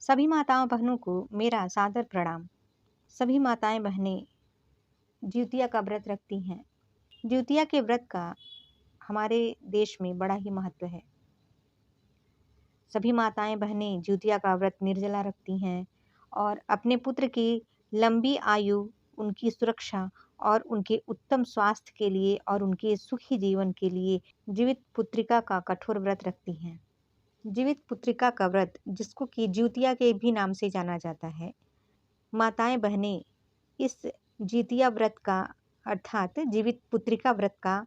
सभी माताओं बहनों को मेरा सादर प्रणाम। सभी माताएं बहनें जिउतिया का व्रत रखती हैं। जिउतिया के व्रत का हमारे देश में बड़ा ही महत्व है। सभी माताएं बहनें जिउतिया का व्रत निर्जला रखती हैं और अपने पुत्र की लंबी आयु, उनकी सुरक्षा और उनके उत्तम स्वास्थ्य के लिए और उनके सुखी जीवन के लिए जीवित पुत्रिका का कठोर व्रत रखती हैं। जीवित पुत्रिका का व्रत, जिसको कि जिउतिया के भी नाम से जाना जाता है, माताएं बहनें इस जितिया व्रत का अर्थात जीवित पुत्रिका व्रत का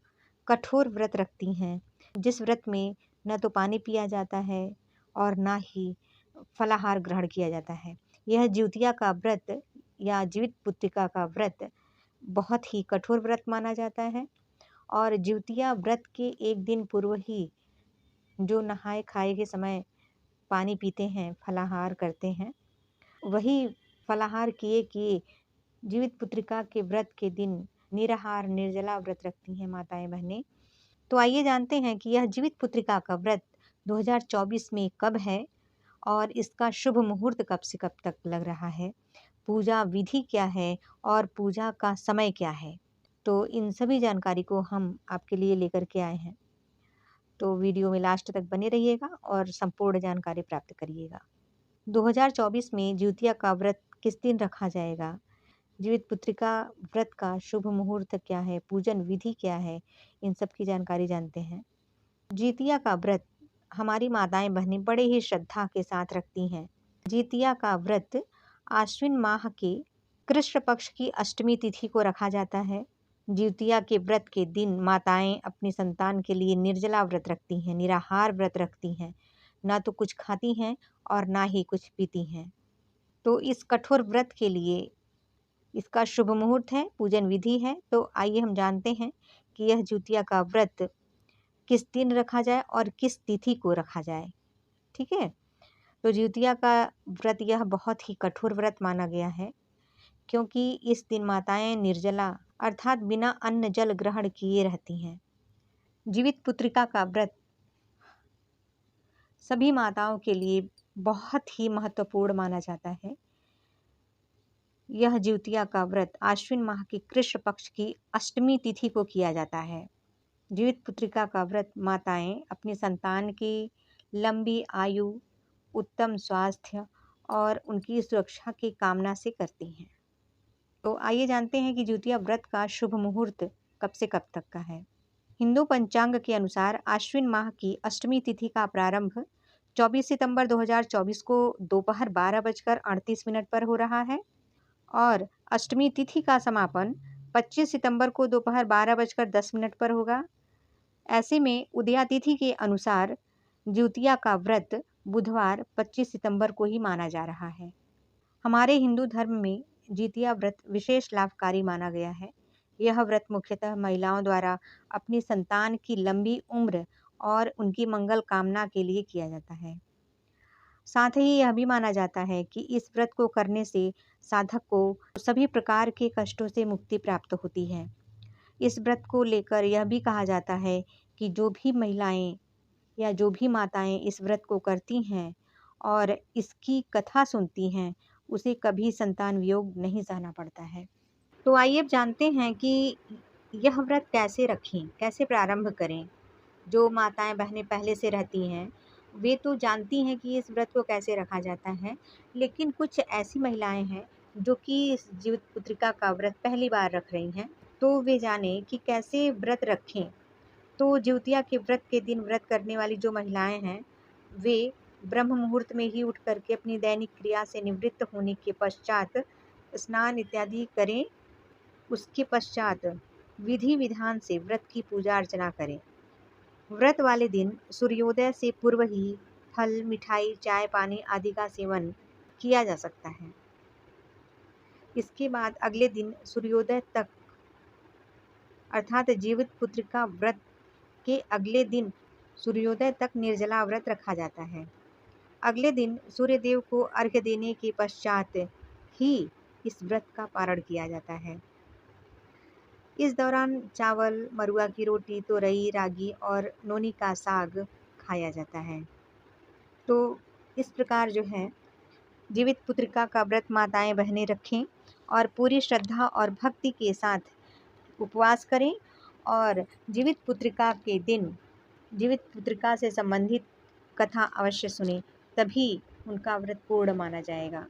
कठोर व्रत रखती हैं, जिस व्रत में न तो पानी पिया जाता है और ना ही फलाहार ग्रहण किया जाता है। यह जिउतिया का व्रत या जीवित पुत्रिका का व्रत बहुत ही कठोर व्रत माना जाता है और जिउतिया व्रत के एक दिन पूर्व ही जो नहाए खाए के समय पानी पीते हैं, फलाहार करते हैं, वही फलाहार किए किए जीवित पुत्रिका के व्रत के दिन निराहार निर्जला व्रत रखती हैं माताएं बहनें। तो आइए जानते हैं कि यह जीवित पुत्रिका का व्रत 2024 में कब है और इसका शुभ मुहूर्त कब से कब तक लग रहा है, पूजा विधि क्या है और पूजा का समय क्या है। तो इन सभी जानकारी को हम आपके लिए लेकर के आए हैं। तो वीडियो में लास्ट तक बने रहिएगा और संपूर्ण जानकारी प्राप्त करिएगा। 2024 में जिउतिया का व्रत किस दिन रखा जाएगा, जीवित पुत्रिका व्रत का शुभ मुहूर्त क्या है, पूजन विधि क्या है, इन सब की जानकारी जानते हैं। जितिया का व्रत हमारी माताएं बहनें बड़े ही श्रद्धा के साथ रखती हैं। जितिया का व्रत आश्विन माह के कृष्ण पक्ष की अष्टमी तिथि को रखा जाता है। जितिया के व्रत के दिन माताएं अपनी संतान के लिए निर्जला व्रत रखती हैं, निराहार व्रत रखती हैं, ना तो कुछ खाती हैं और ना ही कुछ पीती हैं। तो इस कठोर व्रत के लिए इसका शुभ मुहूर्त है, पूजन विधि है। तो आइए हम जानते हैं कि यह जिउतिया का व्रत किस दिन रखा जाए और किस तिथि को रखा जाए। ठीक है, तो जिउतिया का व्रत यह बहुत ही कठोर व्रत माना गया है, क्योंकि इस दिन माताएं निर्जला अर्थात बिना अन्न जल ग्रहण किए रहती हैं। जीवित पुत्रिका का व्रत सभी माताओं के लिए बहुत ही महत्वपूर्ण माना जाता है। यह जिउतिया का व्रत आश्विन माह की कृष्ण पक्ष की अष्टमी तिथि को किया जाता है। जीवित पुत्रिका का व्रत माताएं अपनी संतान की लंबी आयु, उत्तम स्वास्थ्य और उनकी सुरक्षा की कामना से करती हैं। तो आइए जानते हैं कि जिउतिया व्रत का शुभ मुहूर्त कब से कब तक का है। हिंदू पंचांग के अनुसार आश्विन माह की अष्टमी तिथि का प्रारंभ 24 सितंबर 2024 को दोपहर 12:38 पर हो रहा है और अष्टमी तिथि का समापन 25 सितंबर को दोपहर 12:10 पर होगा। ऐसे में उदया तिथि के अनुसार जिउतिया का व्रत बुधवार 25 सितंबर को ही माना जा रहा है। हमारे हिंदू धर्म में जिउतिया व्रत विशेष लाभकारी माना गया है। यह व्रत मुख्यतः महिलाओं द्वारा अपनी संतान की लंबी उम्र और उनकी मंगल कामना के लिए किया जाता है। साथ ही यह भी माना जाता है कि इस व्रत को करने से साधक को सभी प्रकार के कष्टों से मुक्ति प्राप्त होती है। इस व्रत को लेकर यह भी कहा जाता है कि जो भी महिलाएं या जो भी माताएं इस व्रत को करती हैं और इसकी कथा सुनती हैं, उसे कभी संतान वियोग नहीं सहना पड़ता है। तो आइए अब जानते हैं कि यह व्रत कैसे रखें, कैसे प्रारंभ करें। जो माताएं बहनें पहले से रहती हैं वे तो जानती हैं कि इस व्रत को कैसे रखा जाता है, लेकिन कुछ ऐसी महिलाएं हैं जो कि इस जीवित पुत्रिका का व्रत पहली बार रख रही हैं, तो वे जाने कि कैसे व्रत रखें। तो जिउतिया के व्रत के दिन व्रत करने वाली जो महिलाएं हैं, वे ब्रह्म मुहूर्त में ही उठ करके अपनी दैनिक क्रिया से निवृत्त होने के पश्चात स्नान इत्यादि करें। उसके पश्चात विधि विधान से व्रत की पूजा अर्चना करें। व्रत वाले दिन सूर्योदय से पूर्व ही फल, मिठाई, चाय, पानी आदि का सेवन किया जा सकता है। इसके बाद अगले दिन सूर्योदय तक अर्थात जीवित पुत्रिका व्रत के अगले दिन सूर्योदय तक निर्जला व्रत रखा जाता है। अगले दिन सूर्यदेव को अर्घ्य देने के पश्चात ही इस व्रत का पारण किया जाता है। इस दौरान चावल, मरुआ की रोटी, तोरई, रागी और नोनी का साग खाया जाता है। तो इस प्रकार जो है जीवित पुत्रिका का व्रत माताएं बहनें रखें और पूरी श्रद्धा और भक्ति के साथ उपवास करें और जीवित पुत्रिका के दिन जीवित पुत्रिका से संबंधित कथा अवश्य सुनें, तभी उनका व्रत पूर्ण माना जाएगा।